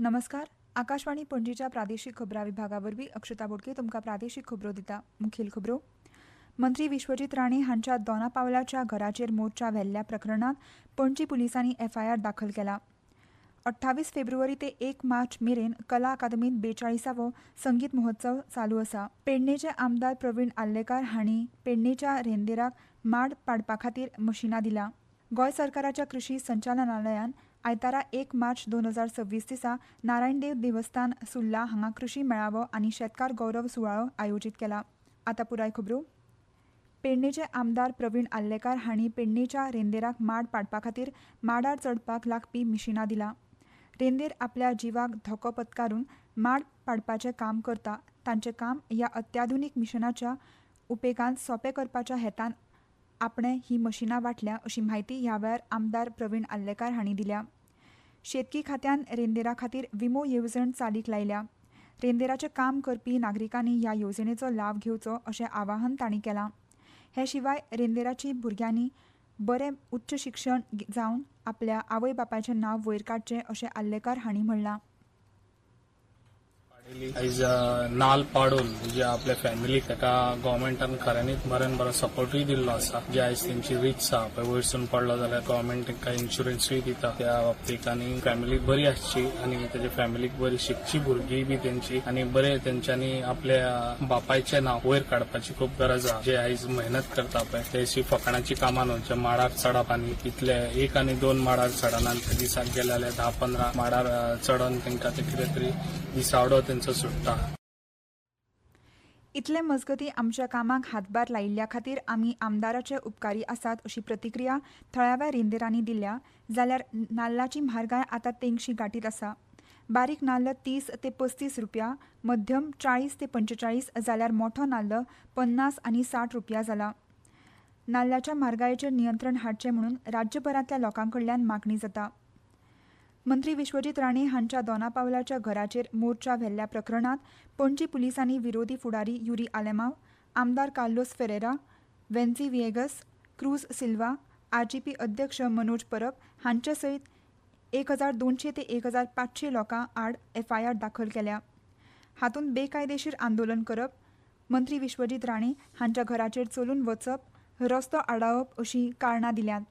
नमस्कार. आकाशवाणी पणजीच्या प्रादेशीक खबरां विभागावरवीं अक्षता बोडके तुमकां प्रादेशीक खबरो दिता. मुखेल खबरो. मंत्री विश्वजीत राणे हांच्या दोना पावलाच्या घराचेर मोर्चा व्हेल्ल्या प्रकरणात पणजी पुलिसांनी एफआयआर दाखल केला. 28 फेब्रुवारी ते 1 मार्च मेरेन कला अकादमीत 42वो संगीत महोत्सव चालू आसा. पेडणेचे आमदार प्रवीण आल्लेकार हांणी पेडणेच्या रेंदेराक माड पाडपा खातीर मशिनां दिला. गोंय सरकाराच्या कृशी संचालनालयान आयतारा 1 मार्च 2026 दिसा नारायणदेव देवस्थान सुर्ला हांगा कृशी मेळावो आनी शेतकार गौरव सुवाळो आयोजीत केला. आतां पुराय खबरो. पेडणेचे आमदार प्रवीण आल्लेकार हांणी पेडणेच्या रेंदेराक माड पाडपा खातीर माडार चडपाक लागपी मिशिनां दिला. रेंदेर आपल्या जिवाक धोको पत्कारून माड पाडपाचें काम करता. तांचें काम ह्या अत्याधुनीक मिशनाच्या उपेगान सोंपें करपाच्या हेतान आपणें ही मशिनां वांटल्या अशी म्हायती ह्या वेळार आमदार प्रवीण आल्लेकार हांणी दिल्या. शेतकी खात्यान रेंदेरा खातीर विमो येवजण चालीक लायल्या. रेंदेराचें काम करपी नागरिकांनी ह्या येवजणेचो लाव घेवचो अशें आवाहन तांणी केलां. हे शिवाय रेंदेराची भुरग्यांनी बरें उच्च शिक्षण जावन आपल्या आवय बापायचें नांव वयर काडचें अशें आल्लेकार हांणी म्हणलां. आयज नाल पाडून जे आपल्या फॅमिलीक ताका गव्हर्मेंटान खऱ्यांनीच बरो सपोर्टूय दिल्लो आसा. जे आयज तेंची रीच आहा पळय वयरसून पडलो जाल्यार गव्हर्मेंट तांकां इन्शुरन्सूय दिता त्या बाबतीक आनी फॅमिली बरी आसची आनी तेजे फॅमिलीक बरी शिकची भुरगीं बी तेंची आनी बरे तेंच्यांनी आपल्या बापायचें नांव वयर काडपाची खूब गरज आहा. जे आयज मेहनत करता पळय ते अशी फकाणाची कामां न्हू. जे माडार चडप आनी इतले 1 आनी 2 माडार चडना ते दिसाक गेले जाल्यार 10-15 माडार चडोन तेंकां ते कितें तरी दिसावडो तेंचो सुट्टा. इतले मजगतीं आमच्या कामाक हातभार लायिल्ल्या खातीर आमी आमदाराचे उपकारी आसात अशी प्रतिक्रिया थळाव्या रेंदेरांनी दिल्या. जाल्यार नाल्लाची म्हारगाय आतां तेंगशी गाठीत आसा. बारीक नाल्ल 30 ते 35 रुपया, मध्यम 40 ते 45 जाल्यार मोठो नाल्ल 50 आनी 60 रुपया जाला. नाल्लाच्या म्हारगायेचेर नियंत्रण हाडचें म्हणून राज्यभरांतल्या लोकांकडल्यान मागणी जाता. मंत्री विश्वजीत राणे हांच्या दोना पावलाच्या घराचेर मोर्चा व्हेल्ल्या प्रकरणात पणजी पुलिसांनी विरोधी फुडारी युरी आलेमाव, आमदार कार्लोस फेरेरा, वेन्सी विएगस, क्रूज सिल्वा, आरजीपी अध्यक्ष मनोज परब हांचे सयत 1200 ते 1500 लोकां आड एफआयआर दाखल केल्या. हातूंत बेकायदेशीर आंदोलन करप, मंत्री विश्वजीत राणे हांच्या घराचेर चलून वचप, रस्तो आडावप अशीं कारणां दिल्यांत.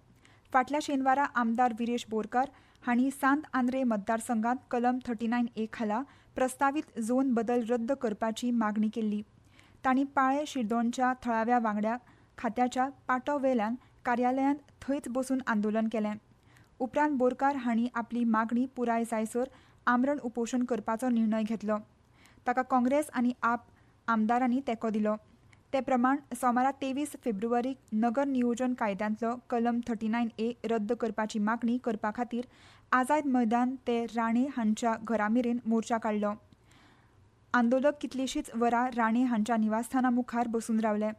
फाटल्या शेनवारा आमदार विरेश बोरकार हांणी सांत आंद्रे मतदारसंघात कलम 39A खाला प्रस्तावित झोन बदल रद्द करपाची मागणी केल्ली. तांणी पाळे शिरदोणच्या थळाव्या वांगड्या खात्याच्या पाटो वेल्यान कार्यालयांत थंयच बसून आंदोलन केलें. उपरांत बोरकार हांणी आपली मागणी पुराय जायसर आमरण उपोशण करपाचो निर्णय घेतलो. ताका काँग्रेस आनी आप आमदारांनी तेंको दिलो. ते प्रमाण सोमारा 23 फेब्रुवारीक नगर नियोजन कायद्यांतलो कलम 39A रद्द करपाची मागणी करपा खातीर आझाद मैदान ते राणे हांच्या घरामेरेन मोर्चा काडलो. आंदोलक कितलींशींच वरां राणे हांच्या निवासस्थाना मुखार बसून रावले.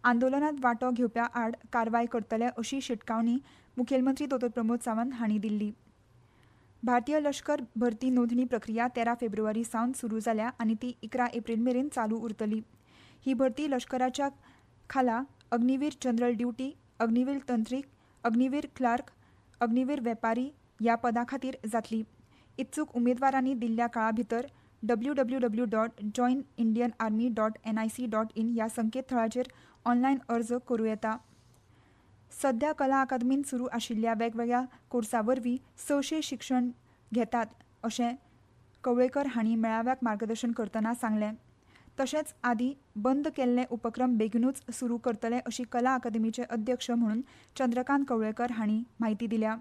आंदोलनांत वांटो घेवप्या आड कारवाय करतले अशी शिटकावणी मुखेलमंत्री दोतोर प्रमोद सावंत हांणी दिल्ली. भारतीय लश्कर भरती नोंदणी प्रक्रिया 13 फेब्रुवारी सावन सुरू जाल्या आनी ती 11 एप्रील मेरेन चालू उरतली. ही भरती लश्कराच्या खाला अग्निवीर जनरल ड्युटी, अग्निवीर तंत्रीक, अग्निवीर क्लार्क, अग्निवीर वेपारी ह्या पदां खातीर जातली. इत्सूक उमेदवारांनी दिल्ल्या काळा भितर www.joinindianarmy.nic.in ह्या संकेतथळाचेर ऑनलायन अर्ज करूं येता. सध्या कला अकादमींत सुरू आशिल्ल्या वेगवेगळ्या कोर्सा वरवीं 600 शिक्षण घेतात अशें कवळेकर हांणी मेळाव्याक मार्गदर्शन करतना सांगलें. तशेंच आदीं बंद केल्ले उपक्रम बेगीनूच सुरू करतले अशी कला अकादमीचे अध्यक्ष म्हणून चंद्रकांत कवळेकर हांणी म्हायती दिल्या.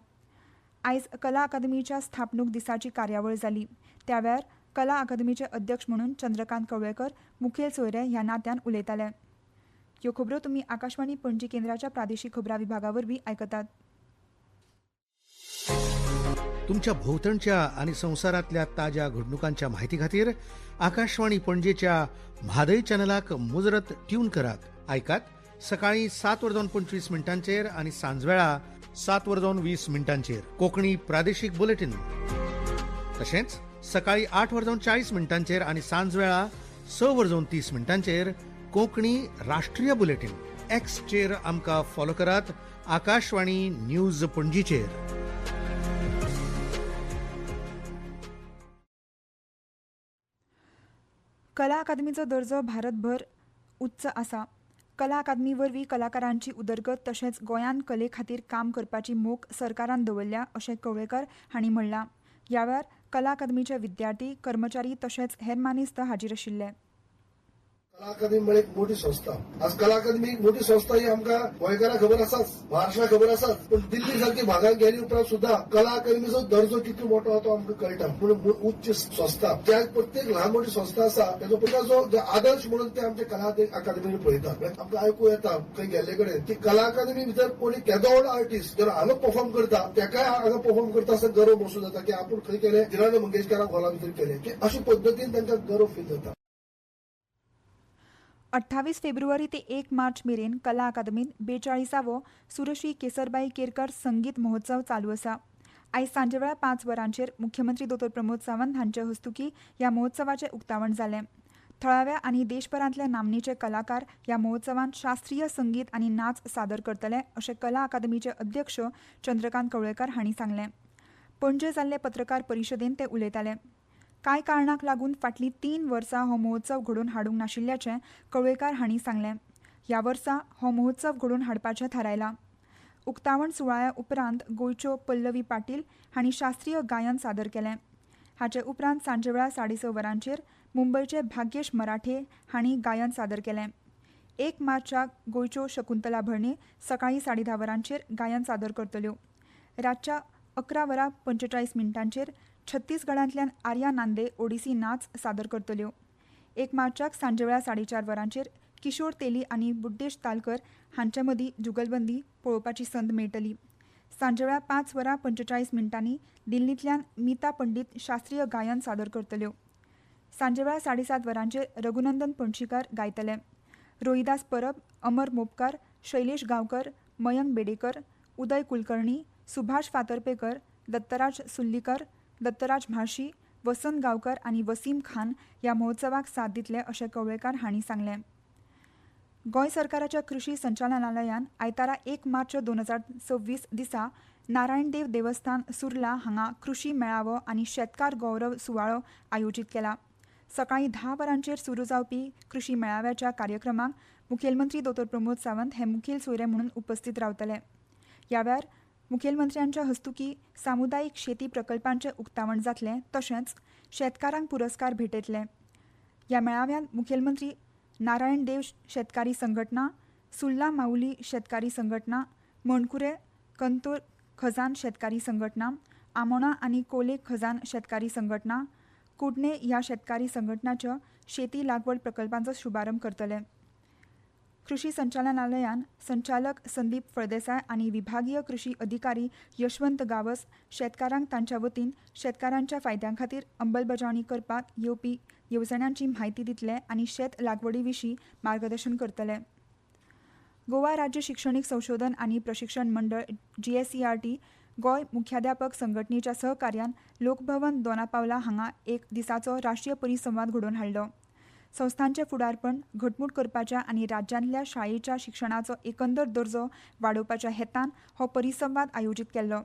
आयज कला अकादमीच्या स्थापणूक दिसाची कार्यावळ जाली. त्या वेळार कला अकादमीचे अध्यक्ष म्हणून चंद्रकांत कवळेकर मुखेल सोयरे ह्या नात्यान उलयताले. ह्यो खबरो तुमी आकाशवाणी पणजी केंद्राच्या प्रादेशीक खबरां विभागा वरवीं आयकतात. तुमच्या भोवतणच्या आणि संवसारांतल्या ताज्या घडणुकांच्या म्हायती खातीर आकाशवाणी पणजेच्या म्हादय चॅनलाक मुजरत ट्यून करात. आयकात सकाळीं 7:25 आनी सांजवेळा 7:20 कोंकणी प्रादेशीक बुलेटिन. तशेंच सकाळीं 8:40 आनी सांजवेळा 6:30 कोंकणी राष्ट्रीय बुलेटिन. एक्सचेर आमकां फॉलो करात. आकाशवाणी न्यूज पणजीचेर. कला अकादमीचो दर्जो भारतभर उच्च आसा. कला अकादमी वरवीं कलाकारांची उदरगत तशेंच गोंयांत कले खातीर काम करपाची मोख सरकारान दवरल्या अशें कवळेकर हांणी म्हणलां. ह्या वेळार कला अकादमीचे विद्यार्थी, कर्मचारी तशेंच हेर मानेस्त हाजीर आशिल्ले. कला अकादमी म्हणजे एक मोठी संस्था. आज कला अकादमी एक मोठी संस्था ही आमकां गोंयकारांक खबर आसाच, महाराष्ट्राक खबर आसाच, पण दिल्ली सारखी भागांत गेली उपरांत सुद्धा कला अकादमीचो दर्जो कितलो मोठो आसा तो आमकां कळटा. म्हणून उच्च संस्था ज्या प्रत्येक ल्हान मोठी संस्था आसा ताचो प्रकारचो आदर्श म्हणून ते आमच्या कला अकादमीन पळयतात. आमकां आयकूं येता खंय गेल्ले कडेन की कला अकादमी भितर कोणी केदोड आर्टिस्ट जर हांगा परफॉर्म करता ताकाय हांगा परफॉर्म करता असं गर्व महसूस जाता की आपूण खंय केले जिराणा मंगेशकराक हॉला भितर केले की अशा पद्दतीन तांकां गर्व फील जाता. 28 फेब्रुवारी ते 1 मार्च मेरेन कला अकादमीत 42वो सुरश्री केसरबाई केरकर संगीत महोत्सव चालू आसा. आयज सांजे वेळा 5 वरांचेर मुख्यमंत्री दोतोर प्रमोद सावंत हांचे हस्तुकी ह्या महोत्सवाचें उक्तावण जालें. थळाव्या आनी देशभरांतले नामनेचे कलाकार ह्या महोत्सवांत शास्त्रीय संगीत आनी नाच सादर करतले अशें कला अकादमीचे अध्यक्ष चंद्रकांत कवळेकर हांणी सांगलें. पणजे जाल्ले पत्रकार परिशदेंत ते उलयताले. कांय कारणाक लागून फाटलीं 3 वर्सां हो महोत्सव घडोवन हाडूंक नाशिल्ल्याचें कवळेकार हांणी सांगलें. ह्या वर्सा हो महोत्सव घडोवन हाडपाचें थारायलां. उक्तावण सुवाळ्या उपरांत गोंयच्यो पल्लवी पाटील हांणी शास्त्रीय गायन सादर केलें. हाचे उपरांत सांजे वेळा 6:30 वरांचेर मुंबयचे भाग्येश मराठे हांणी गायन सादर केलें. 1 मार्चाक गोंयच्यो शकुंतला भरणे सकाळीं 10:30 वरांचेर गायन सादर करतल्यो. रातच्या 11:45 छत्तीसगडांतल्यान आर्या नांदे ओडिसी नाच सादर करतल्यो. 1 मार्चाक सांजे वेळा 4:30 वरांचेर किशोर तेली आनी बुड्डेश तालकर हांचे मदीं जुगलबंदी पळोवपाची संद मेळटली. सांजे वेळा 5:45 दिल्लींतल्यान मीता पंडीत शास्त्रीय गायन सादर करतल्यो. सांजे वेळा 7:30 वरांचेर रघुनंदन पणशीकार गायतले. रोहिदास परब, अमर मोपकार, शैलेश गांवकर, मयंक बेडेकर, उदय कुलकर्णी, सुभाष फातर्पेकर, दत्तराज सुल्लीकर, दत्तराज म्हाळशी, वसंत गांवकर आनी वसीम खान ह्या महोत्सवाक साथ दितले अशें कवळेकार हांणी सांगलें. गोंय सरकाराच्या कृशी संचालनालयान आयतारा 1 मार्च 2026 दिसा नारायणदेव देवस्थान सुर्ला हांगा कृशी मेळावो आनी शेतकार गौरव सुवाळो आयोजीत केला. सकाळीं 10 वरांचेर सुरू जावपी कृशी मेळाव्याच्या कार्यक्रमाक मुखेलमंत्री दोतोर प्रमोद सावंत हे मुखेल सोयरे म्हणून उपस्थित रावतले. ह्या वेळार मुखेलमंत्र्यांच्या हस्तुकी सामुदायिक शेती प्रकल्पांचें उक्तावण जातलें तशेंच शेतकारांक पुरस्कार भेटयतले. ह्या मेळाव्यांत मुखेलमंत्री नारायणदेव शेतकारी संघटना, सुल्ला माऊली शेतकारी संघटना, मणकुरे कंतोर खजान शेतकारी संघटना, आमोणा आनी कोले खजान शेतकारी संघटना, कुडणे ह्या शेतकारी संघटनाच्या शेती लागवड प्रकल्पांचो शुभारंभ करतले. कृषी संचालनालयान संचालक संदीप फळदेसाय आनी विभागीय कृषी अधिकारी यशवंत गावस शेतकारांक तांच्या वतीन शेतकारांच्या फायद्यां खातीर अंमलबजावणी करपाक येवपी येवजण्यांची म्हायती दितले आनी शेत लागवडी विशीं मार्गदर्शन करतले. गोवा राज्य शिक्षणीक संशोधन आनी प्रशिक्षण मंडळ GSERT गोंय मुख्याध्यापक संघटनेच्या सहकार्यान लोकभवन दोनापावला हांगा 1 दिसाचो राष्ट्रीय परिसंवाद घडोवन हाडलो. संस्थांचें फुडारपण घटमूट करपाच्या आनी राज्यांतल्या शाळेच्या शिक्षणाचो एकंदर दर्जो वाडोवपाच्या हेतान हो परिसंवाद आयोजीत केल्लो.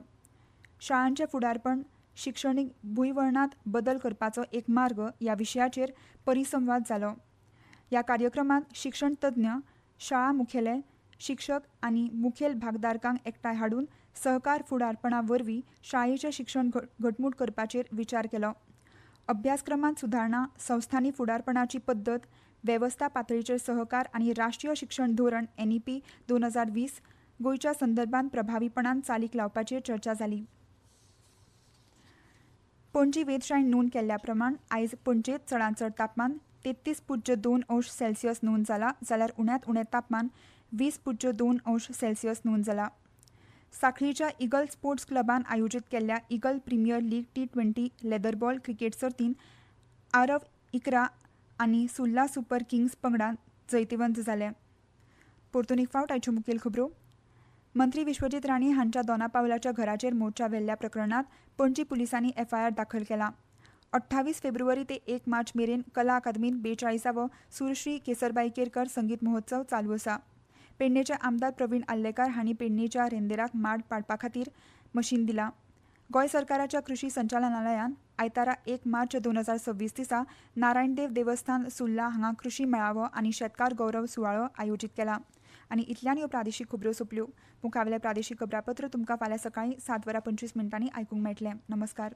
शाळांचें फुडारपण शिक्षणीक भुंयवळणांत बदल करपाचो एक मार्ग ह्या विशयाचेर परिसंवाद जालो. ह्या कार्यक्रमांत शिक्षण तज्ञ, शाळा मुखेले, शिक्षक आनी मुखेल भागधारकांक एकठांय हाडून सहकार फुडारपणा वरवीं शाळेचें शिक्षण घटमूट करपाचेर विचार केलो. अभ्यासक्रमांत सुदारणा, संस्थांनी फुडारपणाची पद्दत, वेवस्था पातळीचेर सहकार आनी राष्ट्रीय शिक्षण धोरण NEP 2020 गोंयच्या संदर्भात प्रभावीपणान चालीक लावपाचेर चर्चा जाली. पणजी वेधशाळेन नोंद केल्ल्या प्रमाण आयज पणजेंत चडांत चड तापमान 33.2 नोंद जाला जाल्यार उण्यांत उणें तापमान 20.2 नोंद जाला. सांखळीच्या इगल स्पोर्ट्स क्लबान आयोजीत केल्ल्या eagle premier league T20 leather ball cricket सर्तींत आरव इकरा आनी सुल्ला सुपर किंग्स पंगडान जैतिवंत जाले. परतून एक फावट आयच्यो मुखेल खबरो. मंत्री विश्वजीत राणे हांच्या दोनापावलाच्या घराचेर मोर्चा वेल्ल्या प्रकरणात पणजी पुलिसांनी FIR दाखल केला. 28 फेब्रुवारी ते 1 मार्च मेरेन कला अकादमीत 42वो सुरश्री केसरबाई केरकर संगीत महोत्सव चालू आसा. पेडणेचे आमदार प्रवीण आल्लेकार हांणी पेडणेच्या रेंदेराक माड पाडपा खातीर मशीन दिला. गोंय सरकाराच्या कृषी संचालनालयान आयतारा 1 मार्च 2026 दिसा नारायणदेव देवस्थान सुर्ला हांगा कृषी मेळावो आनी शेतकार गौरव सुवाळो आयोजीत केला. आनी इतल्यान ह्यो प्रादेशीक खबरो सोंपल्यो. मुखावेलें प्रादेशीक खबरापत्र तुमकां फाल्यां सकाळीं 7:25 आयकूंक मेळटलें. नमस्कार.